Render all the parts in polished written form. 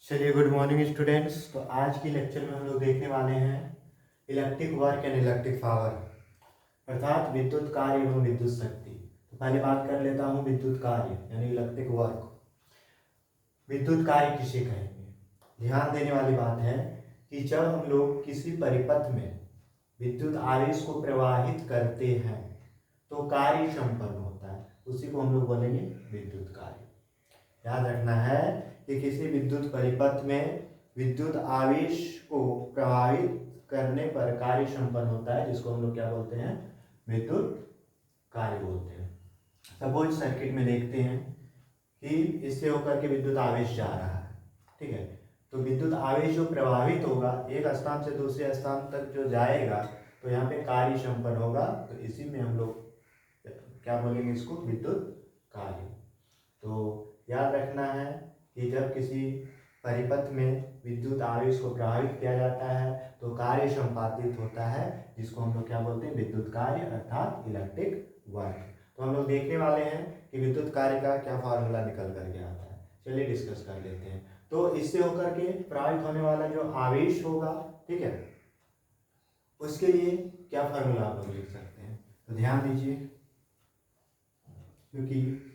चलिए, good morning students. तो आज की लेक्चर में हम लोग देखने वाले हैं electric work and electric power, अर्थात विद्युत कार्य एवं विद्युत शक्ति। तो पहले बात कर लेता हूँ विद्युत कार्य यानी इलेक्ट्रिक वर्क। विद्युत कार्य किसे कहेंगे? ध्यान देने वाली बात है कि जब हम लोग किसी परिपथ में विद्युत आवेश को प्रवाहित करते हैं तो कार्य संपन्न होता है, उसी को हम लोग बोलेंगे विद्युत कार्य। याद रखना है कि किसी विद्युत परिपथ में विद्युत आवेश को प्रभावित करने पर कार्य संपन्न होता है, जिसको हम लोग क्या बोलते हैं? विद्युत कार्य बोलते हैं। सपोज सर्किट में देखते हैं कि इससे होकर के विद्युत आवेश जा रहा है, ठीक है। तो विद्युत आवेश जो प्रभावित होगा एक स्थान से दूसरे स्थान तक जो जाएगा, तो यहाँ पे कार्य संपन्न होगा। तो इसी में हम लोग क्या बोलेंगे? इसको विद्युत कार्य। तो याद रखना है कि जब किसी परिपथ में विद्युत आवेश को प्रभावित किया जाता है तो कार्य संपादित होता है, जिसको हम लोग क्या बोलते हैं? विद्युत कार्य अर्थात इलेक्ट्रिक वर्क। तो हम लोग देखने वाले हैं कि विद्युत कार्य का क्या फार्मूला निकल करके आता है। चलिए डिस्कस कर लेते हैं। तो इससे होकर के प्रभावित होने वाला जो आवेश होगा, ठीक है, उसके लिए क्या फार्मूला आप लोग लिख सकते हैं? तो ध्यान दीजिए, क्योंकि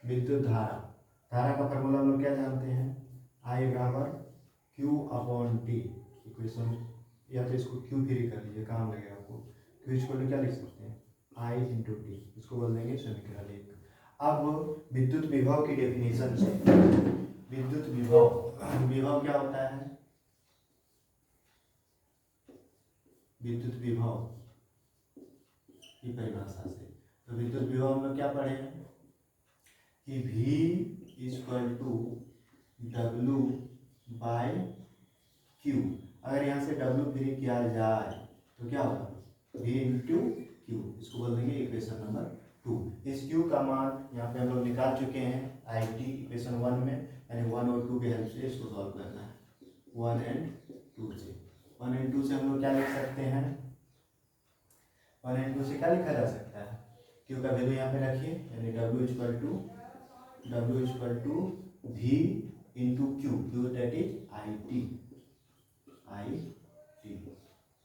विद्युत धारा का फार्मूला हम लोग क्या जानते हैं? I बराबर Q अपॉन टी इक्वेशन, या तो इसको Q फ्री कर लीजिए, काम लगेगा आपको। Q इक्वल क्या लिख सकते हैं? I इंटू टी, इसको बोल देंगे समीकरण 1। अब विद्युत विभव की डेफिनेशन से विद्युत विभव क्या होता है? विद्युत विभव की परिभाषा से तो विद्युत विभव हम लोग क्या पढ़े हैं कि V equal to W by Q। अगर यहाँ से W फ्री किया जाए तो क्या होगा? V इंटू Q, इसको बोल देंगे इक्वेशन नंबर 2। इस Q का मान यहाँ पे हम लोग निकाल चुके हैं IT इक्वेशन 1 में, यानी 1 और 2 के हेल्प से इसको सॉल्व करना है। 1 एंड 2 से 1 एंड 2 से हम लोग क्या लिख सकते हैं? 1 एंड 2 से क्या लिखा जा सकता है? Q का वैल्यू यहाँ पे रखिए, यानी W equal to V into Q that is IT।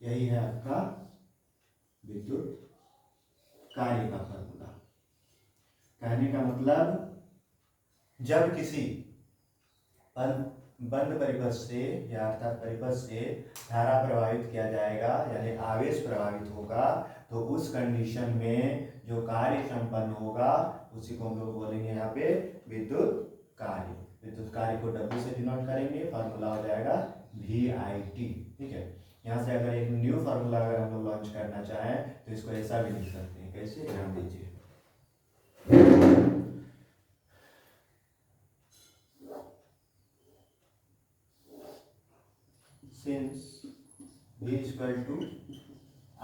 यही है आपका विद्युत कार्य का फॉर्मूला। कहने का मतलब, जब किसी बंद परिपथ से या अर्थात परिपथ से धारा प्रभावित किया जाएगा यानी आवेश प्रभावित होगा, तो उस कंडीशन में जो कार्य संपन्न होगा उसी को हम लोग बोलेंगे यहाँ पे विद्युत कार्य। विद्युत कार्य को W से डिनोट करेंगे, फार्मूला हो जाएगा VIT, ठीक है। यहाँ से अगर एक न्यू फार्मूला अगर हम लोग लॉन्च करना चाहें तो इसको ऐसा भी लिख सकते हैं। कैसे? ध्यान दीजिए, since V equal to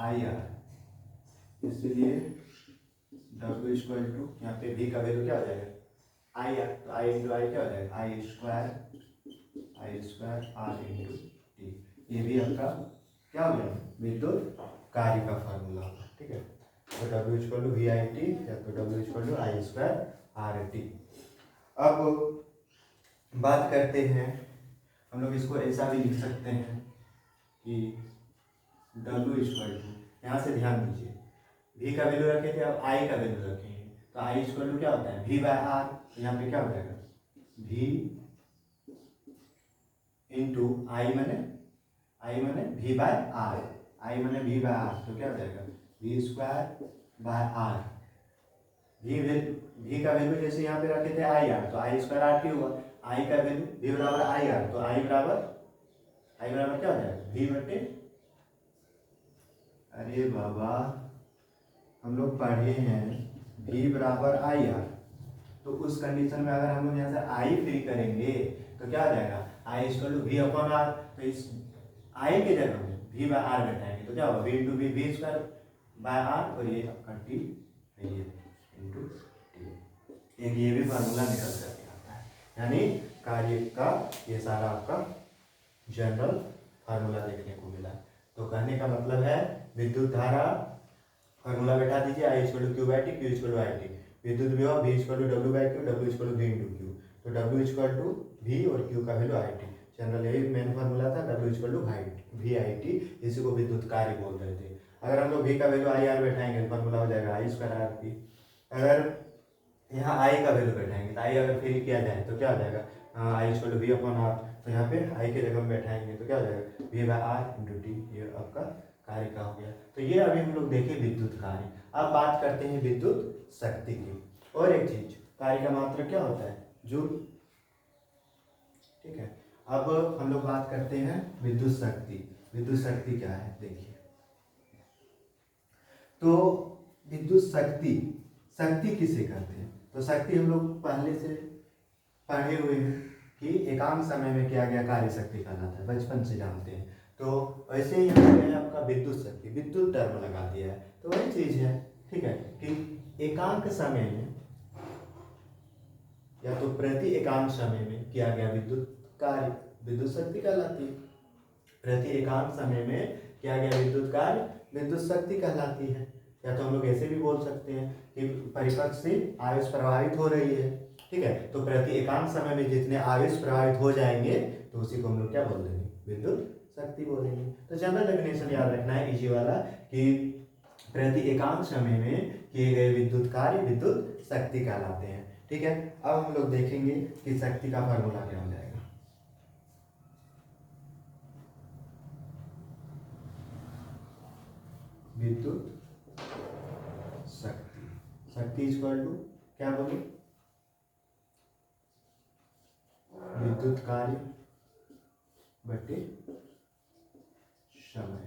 IR, इसलिए W इक्वल टू, यहाँ पे V का वैल्यू क्या हो जाएगा? IR, तो I इंटू आई क्या हो जाएगा? I square R into T. ये भी आपका क्या हो गया? विद्युत कार्य का फार्मूला होगा, ठीक है। तो W इक्वल टू VIT या तो W equal to I square RT। अब बात करते हैं, हम लोग इसको ऐसा भी लिख सकते हैं कि W इक्वल टू, यहाँ से ध्यान दीजिए, V का वैल्यू रखे थे, अब I का वैल्यू रखेंगे, तो I इक्वल टू क्या होता है? V by R। तो यहाँ पे क्या हो जाएगा? V इंटू आई मैंने V बाय R, I मैंने V बाय R, तो क्या हो जाएगा? V square by R। V का वैल्यू जैसे यहाँ पे रखे थे IR, तो I स्क्वायर RT हुआ। I का वैल्यू V बराबर IR, तो I बराबर क्या हो जाएगा? V बटे, अरे बाबा हम लोग पढ़े हैं V बराबर IR, तो उस कंडीशन में अगर हम लोग यहाँ से I फ्री करेंगे तो क्या हो जाएगा? I equal to V upon R। तो इस I के जगह में V बाय R बैठाएंगे तो क्या होगा? V into V square by R, और ये आपका T है, ये इंटू T। एक ये भी फार्मूला निकल करके आता है, यानी कार्य का ये सारा आपका जनरल फार्मूला देखने को मिला। तो कहने का मतलब है विद्युत धारा फार्मूला बैठा दीजिए, I equal to Q by T, Q equal to IT। विद्युत विभव V equal to W by Q, W equal to V into Q. तो डब्ल्यू इक्वल टू वी और क्यू का वैल्यू आई टी, जनरल यही main formula था, W equal to V I T, इसी को विद्युत कार्य बोल रहे थे। अगर हम लोग वी का वैल्यू आई आर बैठाएंगे तो फार्मूला हो जाएगा आई स्क्वायर आर टी। अगर यहाँ आई का वैल्यू बैठाएंगे तो आई अगर फिल किया जाए तो क्या हो जाएगा, I equal to V upon R. तो यहाँ पे आई की जगह में बैठाएंगे तो क्या हो जाएगा, V by R into T. ये आपका कार्य का हो गया। तो ये अभी हम लोग देखे विद्युत कार्य। अब बात करते हैं विद्युत शक्ति की। और एक चीज, कार्य का मात्रक क्या होता है, जूल। ठीक है, अब हम लोग बात करते हैं विद्युत शक्ति। विद्युत शक्ति क्या है देखिए, तो विद्युत शक्ति, शक्ति किसे कहते हैं, तो शक्ति हम लोग पहले से पढ़े हुए हैं कि एकांक समय में किया गया कार्य शक्ति कहलाता है, बचपन से जानते हैं। तो ऐसे ही यहाँ पे है आपका विद्युत शक्ति, विद्युत टर्म लगा दिया है तो वही चीज है। ठीक है, कि एकांक समय में या तो प्रति एकांक समय में किया गया विद्युत कार्य विद्युत शक्ति कहलाती है। प्रति एकांक समय में किया गया विद्युत कार्य विद्युत शक्ति कहलाती है। या तो हम लोग ऐसे भी बोल सकते हैं कि परिपथ से आवेश प्रवाहित हो रही है। ठीक है, तो प्रति एकांक समय में जितने आवेश प्रवाहित हो जाएंगे तो उसी को हम लोग क्या बोल देंगे, विद्युत शक्ति बोलेंगे। तो जनरल डेफिनेशन याद रखना है इजी वाला, कि प्रति एकांक समय में किए गए विद्युत कार्य विद्युत शक्ति कहलाते हैं। ठीक है, अब हम लोग देखेंगे कि शक्ति का फॉर्मूला क्या हो जाएगा। विद्युत शक्ति, शक्ति इक्वल टू क्या बोले, विद्युत कार्य बटे समय।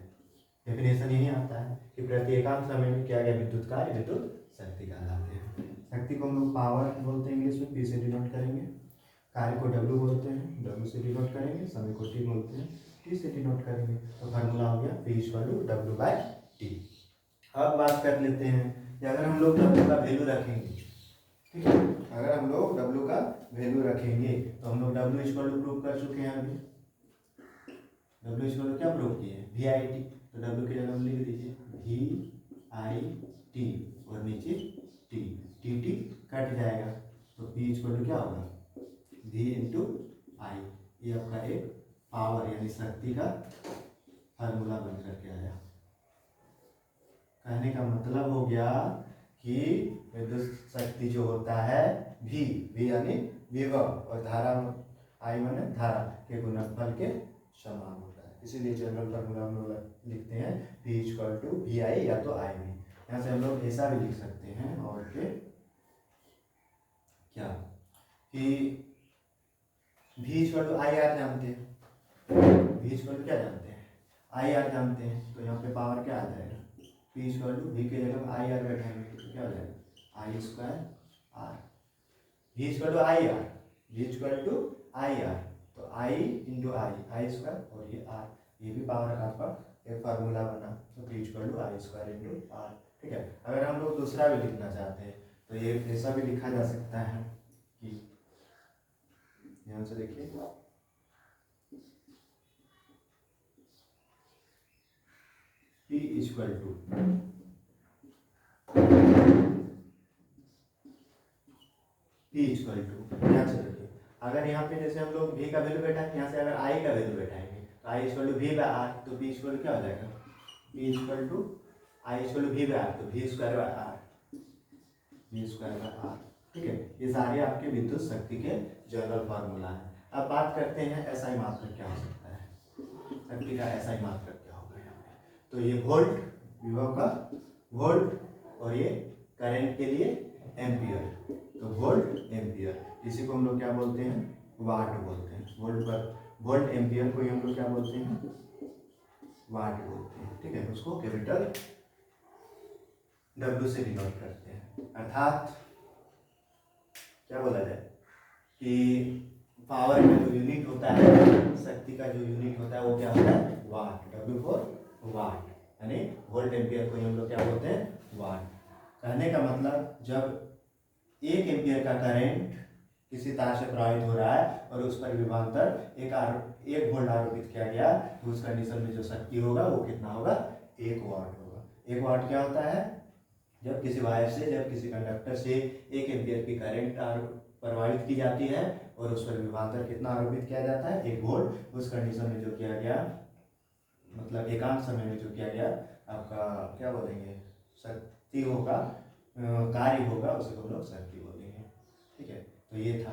डेफिनेशन यही आता है कि प्रति एकांक समय में किया गया विद्युत कार्य विद्युत शक्ति कहलाते हैं। शक्ति को हम लोग पावर बोलते हैं इंग्लिश में, पी से डिनोट करेंगे। कार्य को डब्ल्यू बोलते हैं, डब्ल्यू से डिनोट करेंगे। समय को टी बोलते हैं, टी से डिनोट करेंगे। तो फार्मूला हो गया P equal to W by T. अब बात कर लेते हैं कि अगर हम लोग डब्ल्यू का वैल्यू रखेंगे, ठीक है, अगर हम लोग डब्ल्यू का वैल्यू रखेंगे तो हम लोग डब्ल्यू इक्वल टू प्रूव कर चुके हैं अभी। डब्ल्यू इक्वल टू क्या प्रूव किए हैं, वी आई टी। तो डब्ल्यू की जगह लिख दीजिए वी आई टी और नीचे टी, टी टी कट जाएगा तो पी इक्वल टू क्या होगा, वी इंटू आई। ये आपका एक पावर यानी शक्ति का फार्मूला बन करके आया। कहने का मतलब हो गया कि विद्युत शक्ति जो होता है वी यानी विभव और धारा, आई माने धारा के गुणनफल के समान होता है। इसीलिए जनरल फार्मूला हम लोग लिखते हैं P इक्वल टू वी आई या तो आई वी। यहाँ से हम लोग ऐसा भी लिख सकते हैं और के क्या कि V equal to I R जानते हैं, V इक्वल टू क्या जानते हैं, आई आर जानते हैं। तो यहाँ पे पावर क्या आ जाएगा, P इक्वल टू वी के जगह आई आर बैठाएंगे तो क्या हो जाएगा, I square R. V equal to I R, V equal to I R, तो आई इंटू आई स्क्वायर और ये आर, ये भी पावर का आपका एक फार्मूला बना। तो P equal to I square into R. ठीक है, अगर हम लोग दूसरा भी लिखना चाहते हैं तो ये ऐसा भी लिखा जा सकता है कि ध्यान से देखिए, P इक्वल टू ध्यान से देखिए, अगर यहाँ पे जैसे हम लोग V का वैल्यू बैठाएंगे, यहाँ से अगर I का वैल्यू बैठाएंगे तो I equal to V by R, तो P इक्वल टू क्या हो जाएगा, P equal to I equal to V by R, तो V square by R, V square by R. ठीक है, ये सारे आपके विद्युत शक्ति के जनरल फार्मूला है। अब बात करते हैं एसआई मात्रक क्या हो सकता है, शक्ति का एसआई मात्रक क्या होगा यहाँ पे। तो ये वोल्ट, विभव का वोल्ट और ये करंट के लिए एम्पियर, तो वोल्ट एम्पियर, इसी को हम लोग क्या बोलते हैं, वाट बोलते हैं। वोल्ट पर वोल्ट एम्पियर को हम लोग क्या बोलते हैं, वाट बोलते हैं। ठीक है, उसको कैपिटल W से डिनोट करते हैं। अर्थात क्या बोला जाए कि पावर का जो यूनिट होता है, शक्ति का जो यूनिट होता है वो क्या होता है, वाट। W फॉर वाट, यानी वोल्ट एम्पियर को हम लोग क्या बोलते हैं, वाट। कहने का मतलब जब 1 एम्पियर का करंट किसी तार से प्रवाहित हो रहा है और उस पर विभवांतर 1 वोल्ट आरोपित किया गया, तो उस कंडीशन में जो शक्ति होगा वो कितना होगा, 1 वाट होगा। 1 वाट क्या होता है, जब किसी वायर से, जब किसी कंडक्टर से 1 एम्पियर की करंट प्रवाहित की जाती है और उस पर विभवांतर कितना आरोपित किया जाता है, 1 वोल्ट। उस कंडीशन में जो किया गया, मतलब एकांत समय में जो किया गया आपका क्या बोलेंगे, शक्ति होगा, कार्य होगा, उसे हम लोग शक्ति बोलेंगे। ठीक है, तो ये था।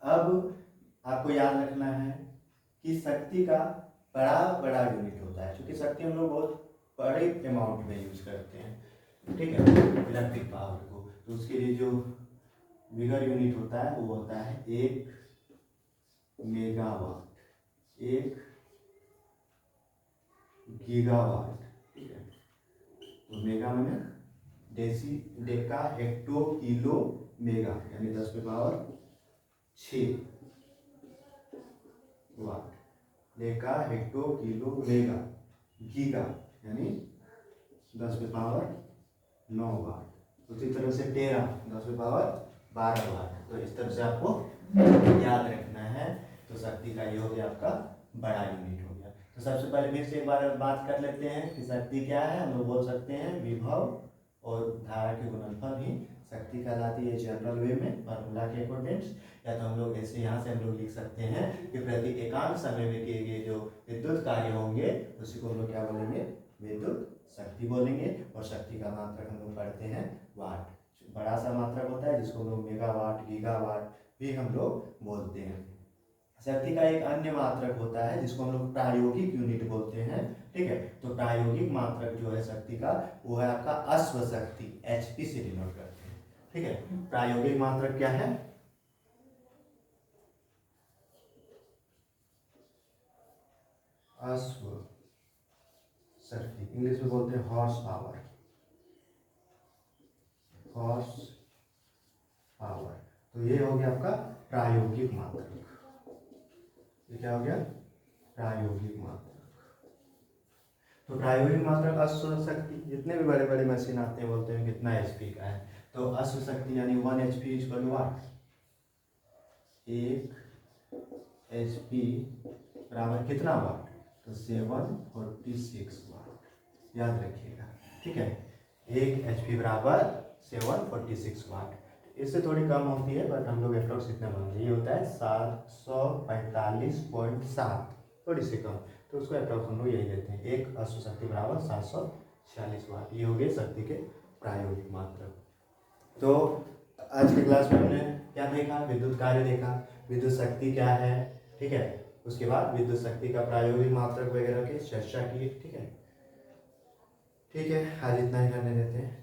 अब आपको याद रखना है कि शक्ति का बड़ा बड़ा यूनिट होता है, क्योंकि शक्ति हम लोग बहुत बड़े अमाउंट में यूज करते हैं। ठीक है, इलेक्ट्रिक पावर को, तो उसके लिए जो बिगर यूनिट होता है वो होता है 1 मेगावाट, 1 गीगावाट। ठीक है, तो मेगा में deci, deca, hecto, kilo, mega, यानी 10⁻6 watt. Deca, hecto, kilo, mega, giga यानी 10⁻9 वाट। उसी तरह से टेरा 10⁻12 वाट। तो इस तरह से आपको याद रखना है। तो शक्ति का ये हो गया आपका बड़ा यूनिट हो गया। तो सबसे पहले फिर से एक बार बात कर लेते हैं कि शक्ति क्या है। हम लोग बोल सकते हैं विभव और धारा के गुणनफल ही शक्ति कहलाती है जनरल वे में, फार्मूला के अकॉर्डिंग। या तो हम लोग ऐसे यहाँ से हम लोग लिख सकते हैं कि प्रति एकांक समय में किए गए जो विद्युत कार्य होंगे उसी को हम लोग क्या बोलेंगे, विद्युत शक्ति बोलेंगे। और शक्ति का मात्रक हम लोग पढ़ते हैं वाट, बड़ा सा मात्रक होता है जिसको हम लोग मेगावाट, गीगावाट भी हम लोग बोलते हैं। शक्ति का एक अन्य मात्रक होता है जिसको हम लोग प्रायोगिक यूनिट बोलते हैं। ठीक है, तो प्रायोगिक मात्रक जो है शक्ति का वो है आपका अश्व शक्ति, HP से डिनोट करते हैं। ठीक है, प्रायोगिक मात्रक क्या है, अश्व शक्ति, इंग्लिश में बोलते हैं हॉर्स पावर, हॉर्स पावर। तो ये हो गया आपका प्रायोगिक मात्रक। ये क्या हो गया, प्रायोगिक मात्रक। तो प्रायोगिक मात्रक अश्व शक्ति, जितने भी बड़े बड़े मशीन आते हैं बोलते हैं कितना HP का है, तो अश्व शक्ति यानी 1 HP इक्वल वाट, 1 HP बराबर कितना वाट, तो 746 वाट। याद रखिएगा। ठीक है, 1 HP बराबर 746 वाट। इससे थोड़ी कम होती है बट हम लोग अप्रोक्स इतना मानते हैं। ये होता है 745.7, थोड़ी सी कम, तो उसको अप्रोक्स हम लोग यही देते हैं। 1 अश्व शक्ति बराबर 746 वाट। ये हो गए शक्ति के प्रायोगिक मात्रक। तो आज की क्लास में हमने क्या देखा, विद्युत कार्य देखा, विद्युत शक्ति क्या है। ठीक है, उसके बाद विद्युत शक्ति का प्रायोगिक मात्रक वगैरह की चर्चा की। ठीक है, आज इतना ही करने देते हैं।